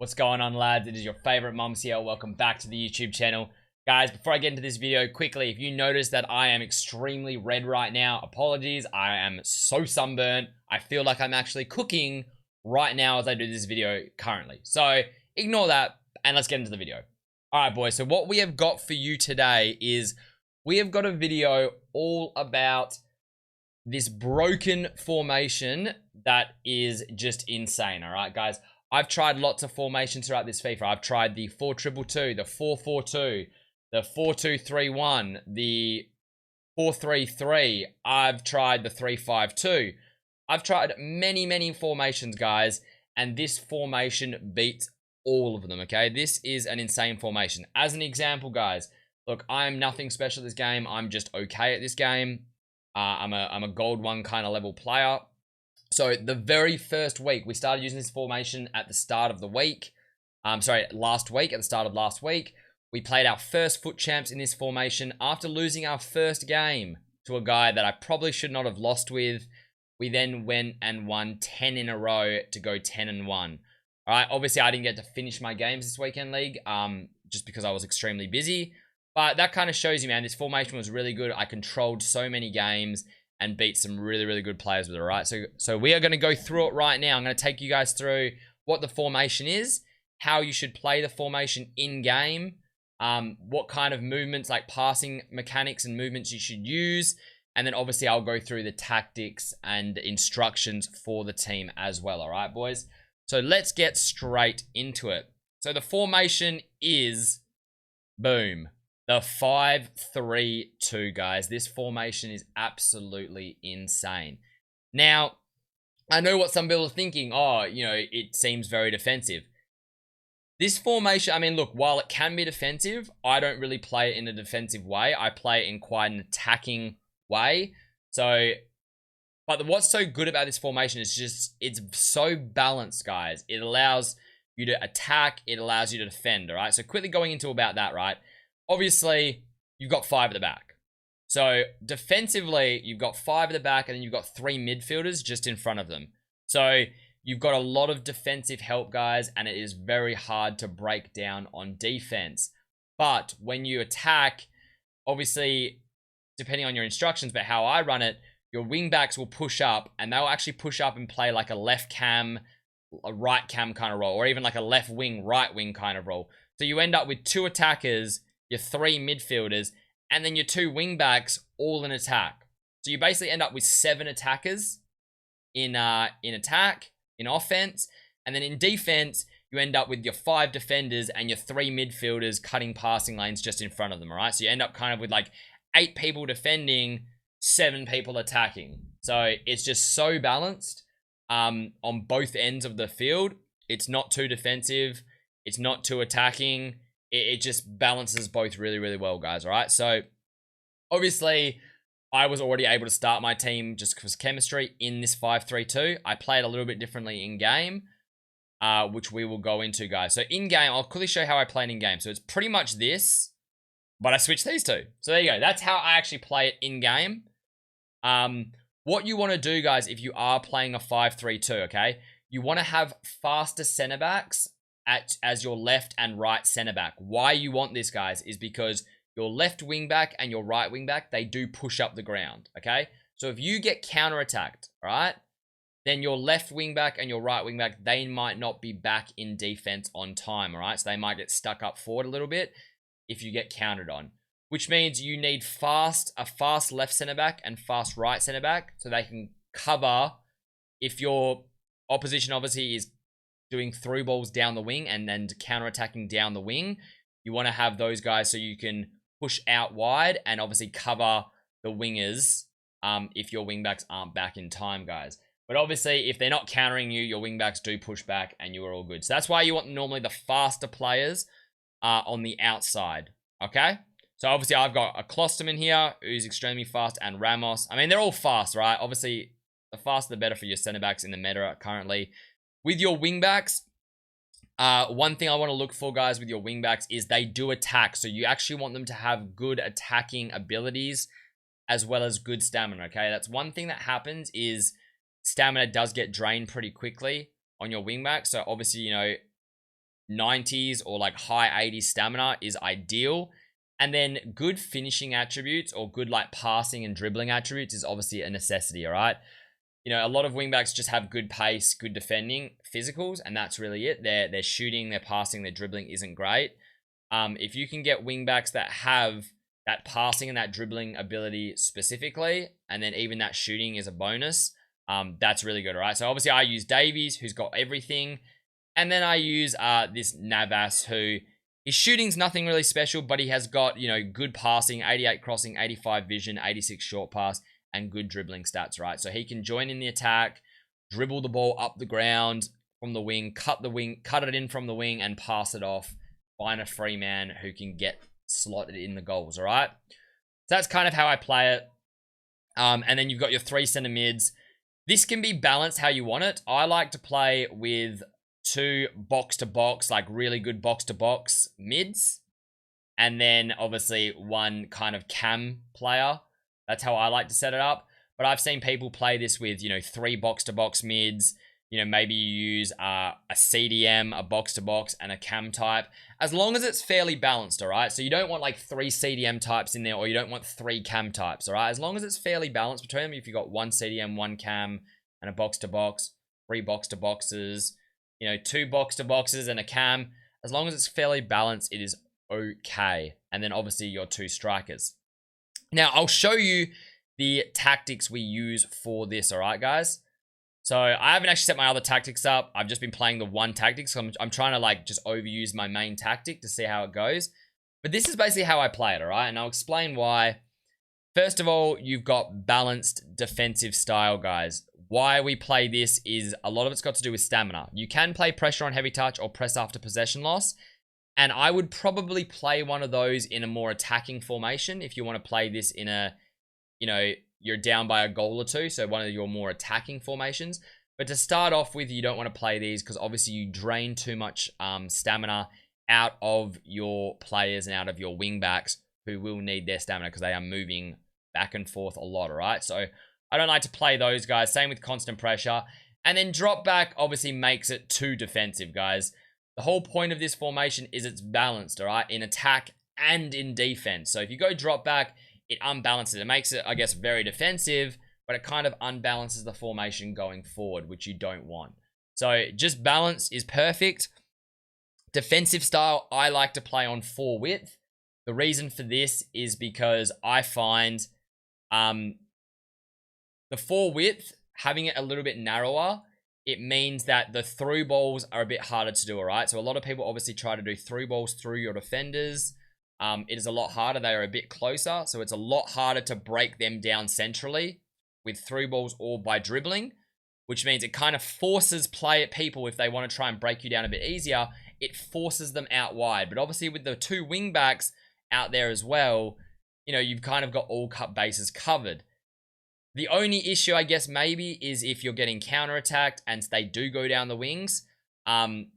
What's going on, lads? It is your favorite mums here. Welcome back to the YouTube channel. Guys, before I get into this video, quickly, if you notice that I am extremely red right now, apologies. I am so sunburnt. I feel like I'm actually cooking right now as I do this video currently. So ignore that and let's get into the video. All right, boys. So what we have got for you today is we have got a video all about this broken formation that is just insane. All right, guys. I've tried lots of formations throughout this FIFA. I've tried the 4-2-2-2, the 4-4-2, the 4-2-3-1, the 4-3-3. I've tried the 3-5-2. I've tried many formations, guys, and this formation beats all of them, okay? This is an insane formation. As an example, guys, look, I am nothing special at this game. I'm just okay at this game. I'm a gold one kind of level player. So the very first week, we started using this formation at the start of the week. Last week, at the start of last week. We played our first FUT champs in this formation after losing our first game to a guy that I probably should not have lost with. We then went and won 10 in a row to go 10-1. All right, obviously I didn't get to finish my games this weekend league just because I was extremely busy. But that kind of shows you, man, this formation was really good. I controlled so many games and beat some really good players with it, right? So we are going to go through it right now. I'm going to take you guys through what the formation is, how you should play the formation in-game, what kind of movements, like passing mechanics and movements you should use, and then obviously I'll go through the tactics and instructions for the team as well, all right, boys? So let's get straight into it. So the formation is, boom, the 5-3-2, guys. This formation is absolutely insane. Now, I know what some people are thinking. Oh, you know, it seems very defensive. This formation, I mean, look, while it can be defensive, I don't really play it in a defensive way. I play it in quite an attacking way. So, but what's so good about this formation is just, it's so balanced, guys. It allows you to attack. It allows you to defend, all right? So quickly going into about that, right? Obviously, you've got 5 at the back. So, defensively, you've got 5 at the back, and then you've got 3 midfielders just in front of them. So, you've got a lot of defensive help, guys, and it is very hard to break down on defense. But when you attack, obviously, depending on your instructions, but how I run it, your wingbacks will push up, and they'll actually push up and play like a left cam, a right cam kind of role, or even like a left wing, right wing kind of role. So, you end up with 2 attackers, your 3 midfielders, and then your 2 wingbacks all in attack. So you basically end up with 7 attackers in attack, in offense, and then in defense, you end up with your 5 defenders and your 3 midfielders cutting passing lanes just in front of them, all right? So you end up kind of with like 8 people defending, 7 people attacking. So it's just so balanced on both ends of the field. It's not too defensive. It's not too attacking. It just balances both really well, guys, all right? So, obviously, I was already able to start my team just because chemistry in this 5-3-2. I played a little bit differently in-game, which we will go into, guys. So, in-game, I'll quickly show you how I played in-game. So, it's pretty much this, but I switched these two. So, there you go. That's how I actually play it in-game. What you want to do, guys, if you are playing a 5-3-2, okay? You want to have faster center backs as your left and right center back. Why you want this, guys, is because your left wing back and your right wing back, they do push up the ground, okay? So if you get counterattacked, all right, then your left wing back and your right wing back, they might not be back in defense on time, all right? So they might get stuck up forward a little bit if you get countered on, which means you need a fast left center back and fast right center back so they can cover if your opposition obviously is doing through balls down the wing and then counter-attacking down the wing. You want to have those guys so you can push out wide and obviously cover the wingers if your wingbacks aren't back in time, guys. But obviously, if they're not countering you, your wingbacks do push back and you are all good. So that's why you want normally the faster players on the outside, okay? So obviously, I've got a Klosterman here who's extremely fast and Ramos. I mean, they're all fast, right? Obviously, the faster the better for your center-backs in the meta currently. With your wingbacks, one thing I want to look for, guys, with your wingbacks is they do attack. So you actually want them to have good attacking abilities as well as good stamina, okay? That's one thing that happens is stamina does get drained pretty quickly on your wingback. So obviously, you know, 90s or like high 80s stamina is ideal. And then good finishing attributes or good like passing and dribbling attributes is obviously a necessity, all right? You know, a lot of wingbacks just have good pace, good defending, physicals, and that's really it. Their shooting, their passing, their dribbling isn't great. If you can get wingbacks that have that passing and that dribbling ability specifically, and then even that shooting is a bonus, that's really good, all right? So obviously I use Davies, who's got everything, and then I use this Navas, who his shooting's nothing really special, but he has got, you know, good passing, 88 crossing, 85 vision, 86 short pass, and good dribbling stats, right? So he can join in the attack, dribble the ball up the ground from the wing, cut it in from the wing, and pass it off. Find a free man who can get slotted in the goals, all right? So that's kind of how I play it. And then you've got your 3 center mids. This can be balanced how you want it. I like to play with 2 box-to-box, like really good box-to-box mids. And then obviously 1 kind of cam player. That's how I like to set it up. But I've seen people play this with, you know, 3 box-to-box mids. You know, maybe you use a CDM, a box-to-box, and a cam type. As long as it's fairly balanced, all right? So you don't want like 3 CDM types in there, or you don't want 3 cam types, all right? As long as it's fairly balanced between them. If you've got 1 CDM, 1 cam, and a box-to-box, 3 box-to-boxes, you know, 2 box-to-boxes and a cam. As long as it's fairly balanced, it is okay. And then obviously your 2 strikers. Now, I'll show you the tactics we use for this, all right, guys? So I haven't actually set my other tactics up. I've just been playing the one tactic. So I'm trying to like just overuse my main tactic to see how it goes. But this is basically how I play it, all right? And I'll explain why. First of all, you've got balanced defensive style, guys. Why we play this is a lot of it's got to do with stamina. You can play pressure on heavy touch or press after possession loss. And I would probably play one of those in a more attacking formation if you want to play this in a, you know, you're down by a goal or 2. So one of your more attacking formations. But to start off with, you don't want to play these because obviously you drain too much stamina out of your players and out of your wing backs who will need their stamina because they are moving back and forth a lot, all right? So I don't like to play those guys. Same with constant pressure. And then drop back obviously makes it too defensive, guys. The whole point of this formation is it's balanced, all right? In attack and in defense. So if you go drop back, it unbalances. It makes it, I guess, very defensive, but it kind of unbalances the formation going forward, which you don't want. So just balance is perfect. Defensive style, I like to play on 4 width. The reason for this is because I find the 4 width, having it a little bit narrower, it means that the through balls are a bit harder to do, all right? So a lot of people obviously try to do through balls through your defenders. It is a lot harder. They are a bit closer, so it's a lot harder to break them down centrally with through balls or by dribbling, which means it kind of forces people, if they want to try and break you down a bit easier, it forces them out wide. But obviously with the 2 wing backs out there as well, you know, you've kind of got all cut bases covered. The only issue, I guess, maybe is if you're getting counterattacked and they do go down the wings,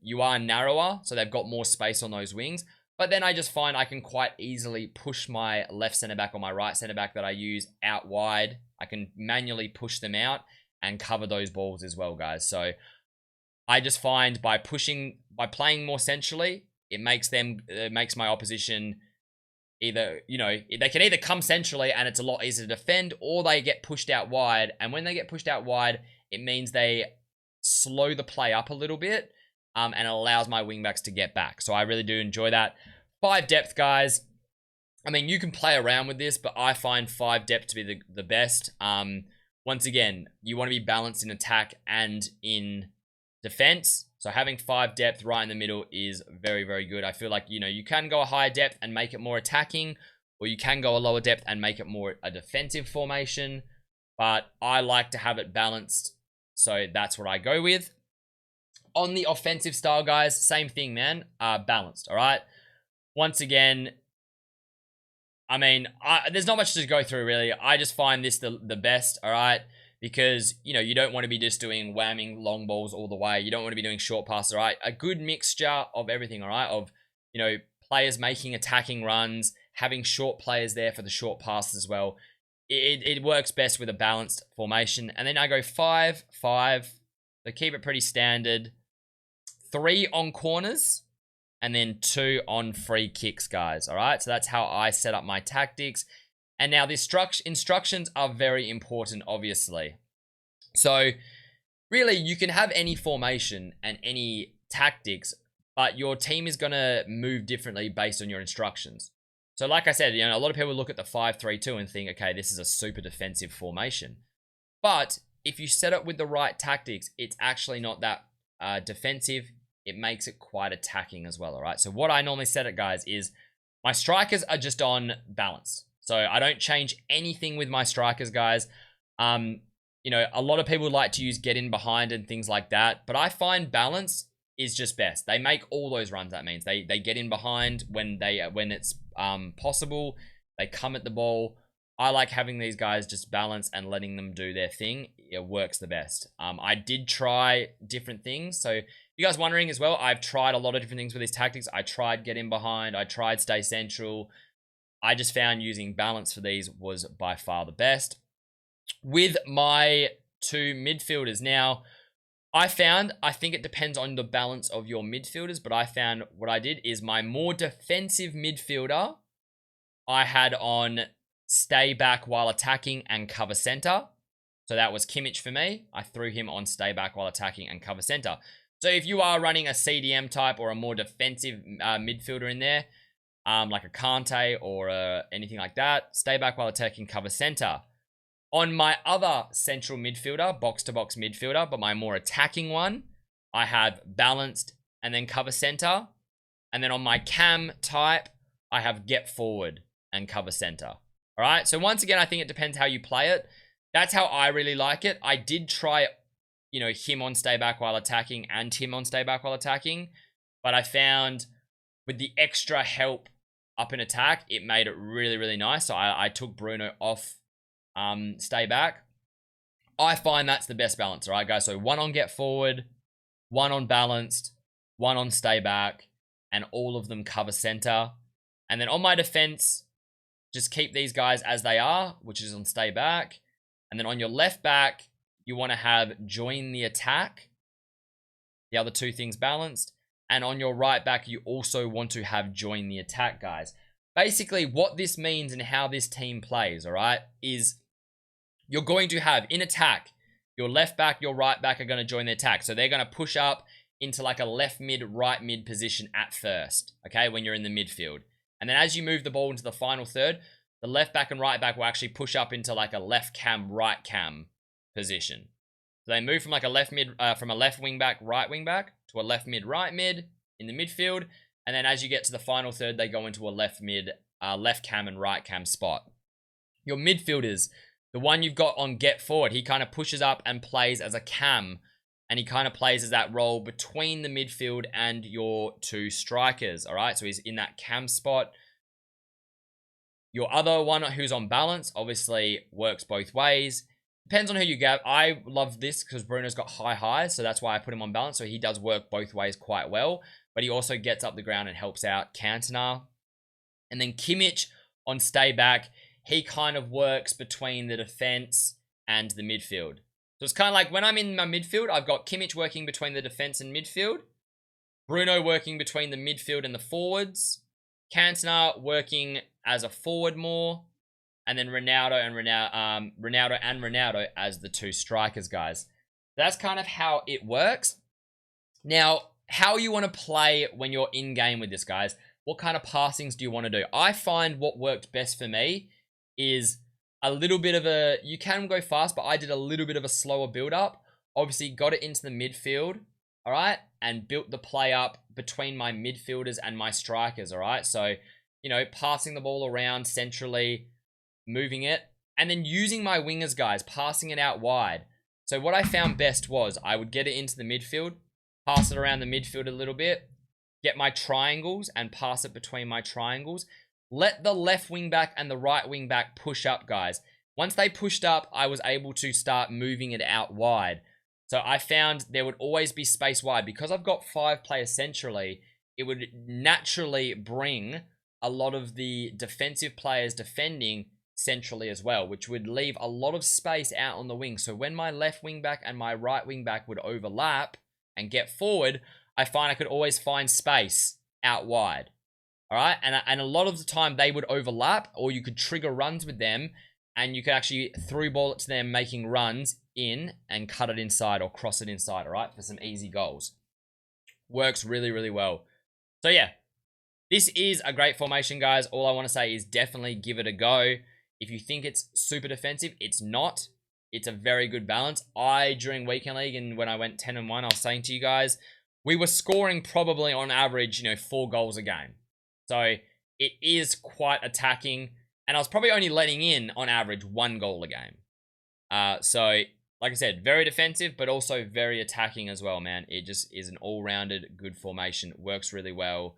you are narrower, so they've got more space on those wings. But then I just find I can quite easily push my left center back or my right center back that I use out wide. I can manually push them out and cover those balls as well, guys. So I just find by playing more centrally, it makes my opposition either, you know, they can either come centrally and it's a lot easier to defend, or they get pushed out wide. And when they get pushed out wide, it means they slow the play up a little bit, and it allows my wingbacks to get back. So I really do enjoy that. 5 depth, guys. I mean, you can play around with this, but I find 5 depth to be the best. Once again, you want to be balanced in attack and in defense. So having 5 depth right in the middle is very, very good. I feel like, you know, you can go a higher depth and make it more attacking, or you can go a lower depth and make it more a defensive formation. But I like to have it balanced, so that's what I go with. On the offensive style, guys, same thing, man. Balanced, all right? Once again, I mean, there's not much to go through, really. I just find this the best, all right? Because, you know, you don't want to be just doing whamming long balls all the way. You don't want to be doing short passes, all right? A good mixture of everything, all right? Of, you know, players making attacking runs, having short players there for the short passes as well. It works best with a balanced formation. And then I go 5-5. So keep it pretty standard. 3 on corners. and then 2 on free kicks, guys. All right, so that's how I set up my tactics. And now the instructions are very important, obviously. So really, you can have any formation and any tactics, but your team is going to move differently based on your instructions. So like I said, a lot of people look at the 5-3-2 and think, okay, this is a super defensive formation. But if you set up with the right tactics, it's actually not that defensive. It makes it quite attacking as well, all right? So what I normally set it, guys, is my strikers are just on balanced. So I don't change anything with my strikers, guys. A lot of people like to use get in behind and things like that, but I find balance is just best. They make all those runs. That means they get in behind when it's possible. They come at the ball. I like having these guys just balance and letting them do their thing. It works the best. I did try different things. So if you guys wondering as well, I've tried a lot of different things with these tactics. I tried get in behind. I tried stay central. I just found using balance for these was by far the best. With my 2 midfielders now, I think it depends on the balance of your midfielders, but I found what I did is my more defensive midfielder, I had on stay back while attacking and cover center. So that was Kimmich for me. I threw him on stay back while attacking and cover center. So if you are running a CDM type or a more defensive midfielder in there, like a Kante or anything like that, stay back while attacking, cover center. On my other central midfielder, box-to-box midfielder, but my more attacking one, I have balanced and then cover center. And then on my cam type, I have get forward and cover center. All right, so once again, I think it depends how you play it. That's how I really like it. I did try, him on stay back while attacking and him on stay back while attacking. But I found with the extra help up in attack, it made it really, really nice. So I took Bruno off stay back. I find that's the best balance, all right, guys? So 1 on get forward, 1 on balanced, 1 on stay back, and all of them cover center. And then on my defense, just keep these guys as they are, which is on stay back. And then on your left back, you want to have join the attack. The other 2 things balanced. And on your right back, you also want to have join the attack, guys. Basically, what this means and how this team plays, all right, is you're going to have in attack, your left back, your right back are going to join the attack. So they're going to push up into like a left mid, right mid position at first, okay, when you're in the midfield. And then as you move the ball into the final third, the left back and right back will actually push up into like a left cam, right cam position. So they move from like a left mid, from a left wing back, right wing back to a left mid, right mid in the midfield. And then as you get to the final third, they go into a left mid, left cam and right cam spot. Your midfielders, the one you've got on get forward, he kind of pushes up and plays as a cam. And he kind of plays as that role between the midfield and your 2 strikers. All right, so he's in that cam spot. Your other one who's on balance obviously works both ways. Depends on who you get. I love this because Bruno's got high highs, so that's why I put him on balance. So he does work both ways quite well. But he also gets up the ground and helps out Cantona. And then Kimmich on stay back, he kind of works between the defense and the midfield. So it's kind of like when I'm in my midfield, I've got Kimmich working between the defense and midfield, Bruno working between the midfield and the forwards, Cantona working as a forward more, and then Ronaldo as the 2 strikers, guys. That's kind of how it works. Now, how you want to play when you're in game with this, guys? What kind of passings do you want to do? I find what worked best for me is a little bit of a, you can go fast, but I did a little bit of a slower build up. Obviously got it into the midfield, all right, and built the play up between my midfielders and my strikers, all right? So, passing the ball around centrally, moving it, and then using my wingers, guys, passing it out wide. So what I found best was I would get it into the midfield, pass it around the midfield a little bit, get my triangles and pass it between my triangles. Let the left wing back and the right wing back push up, guys. Once they pushed up, I was able to start moving it out wide. So I found there would always be space wide. Because I've got 5 players centrally, it would naturally bring a lot of the defensive players defending centrally as well, which would leave a lot of space out on the wing. So when my left wing back and my right wing back would overlap and get forward, I find I could always find space out wide. All right, and a lot of the time they would overlap, or you could trigger runs with them, and you could actually through ball it to them, making runs in and cut it inside or cross it inside. All right, for some easy goals. Works really, really well. So yeah, this is a great formation, guys. All I want to say is definitely give it a go. If you think it's super defensive, it's not. It's a very good balance. During Weekend League and when I went 10-1, I was saying to you guys, we were scoring probably on average, 4 goals a game. So it is quite attacking. And I was probably only letting in, on average, 1 goal a game. So, like I said, very defensive, but also very attacking as well, man. It just is an all-rounded good formation. Works really well.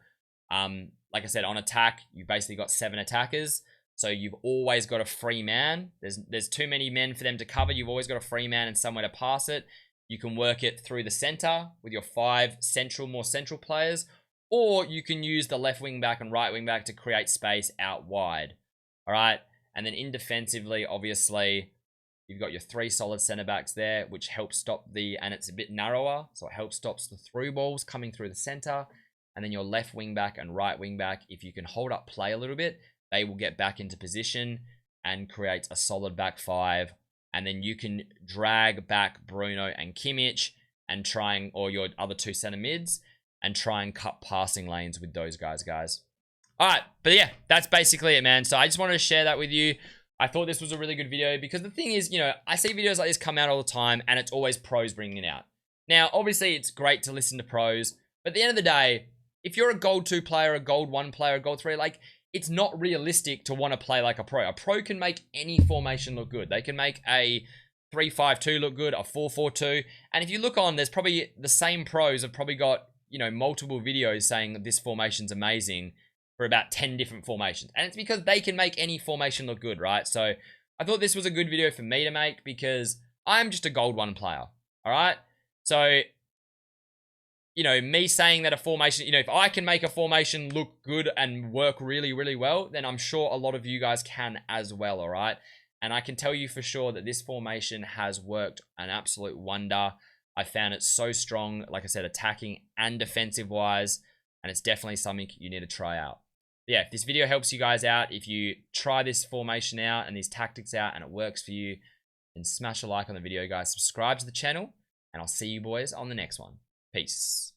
Like I said, on attack, you've basically got 7 attackers. So you've always got a free man. There's too many men for them to cover. You've always got a free man and somewhere to pass it. You can work it through the center with your 5 more central players. Or you can use the left wing back and right wing back to create space out wide. All right. And then in defensively, obviously, you've got your 3 solid center backs there, which helps stop and it's a bit narrower. So it helps stops the through balls coming through the center. And then your left wing back and right wing back, if you can hold up play a little bit, they will get back into position and create a solid back 5. And then you can drag back Bruno and Kimmich and or your other 2 center mids, and try and cut passing lanes with those guys. All right, but yeah, that's basically it, man. So I just wanted to share that with you. I thought this was a really good video because the thing is, I see videos like this come out all the time, and it's always pros bringing it out. Now, obviously, it's great to listen to pros, but at the end of the day, if you're a gold 2 player, a gold 1 player, a gold 3, it's not realistic to want to play like a pro. A pro can make any formation look good. They can make a 3-5-2 look good, a 4-4-2. And if you look on, there's probably the same pros have probably got, multiple videos saying that this formation's amazing for about 10 different formations. And it's because they can make any formation look good, right? So I thought this was a good video for me to make because I'm just a gold 1 player, all right? So, me saying that a formation, if I can make a formation look good and work really, really well, then I'm sure a lot of you guys can as well, all right? And I can tell you for sure that this formation has worked an absolute wonder. I found it so strong, like I said, attacking and defensive wise, and it's definitely something you need to try out. Yeah, if this video helps you guys out, if you try this formation out and these tactics out and it works for you, then smash a like on the video, guys. Subscribe to the channel, and I'll see you boys on the next one. Peace.